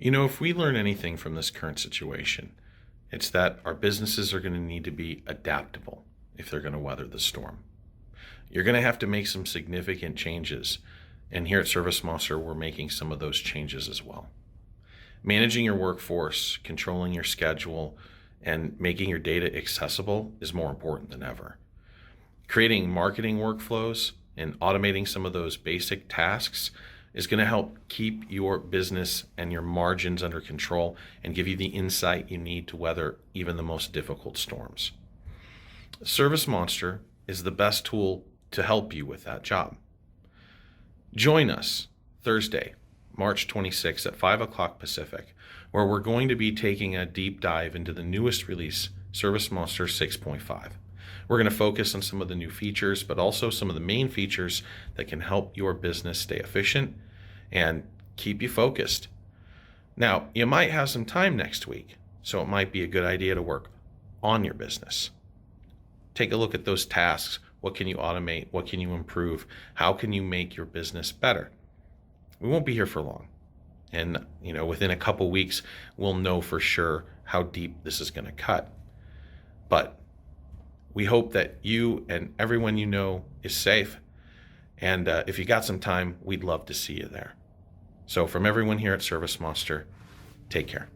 If we learn anything from this current situation, it's that our businesses are going to need to be adaptable if they're going to weather the storm. You're going to have to make some significant changes. And here at ServiceMonster, we're making some of those changes as well. Managing your workforce, controlling your schedule, and making your data accessible is more important than ever. Creating marketing workflows and automating some of those basic tasks is going to help keep your business and your margins under control and give you the insight you need to weather even the most difficult storms. ServiceMonster is the best tool to help you with that job. Join us Thursday, March 26th at 5 o'clock Pacific, where we're going to be taking a deep dive into the newest release, ServiceMonster 6.5. We're going to focus on some of the new features, but also some of the main features that can help your business stay efficient and keep you focused. Now, you might have some time next week, so it might be a good idea to work on your business. Take a look at those tasks. What can you automate? What can you improve? How can you make your business better? We won't be here for long. And, within a couple weeks, we'll know for sure how deep this is going to cut. But we hope that you and everyone you know is safe. And if you got some time, we'd love to see you there. So from everyone here at ServiceMonster, take care.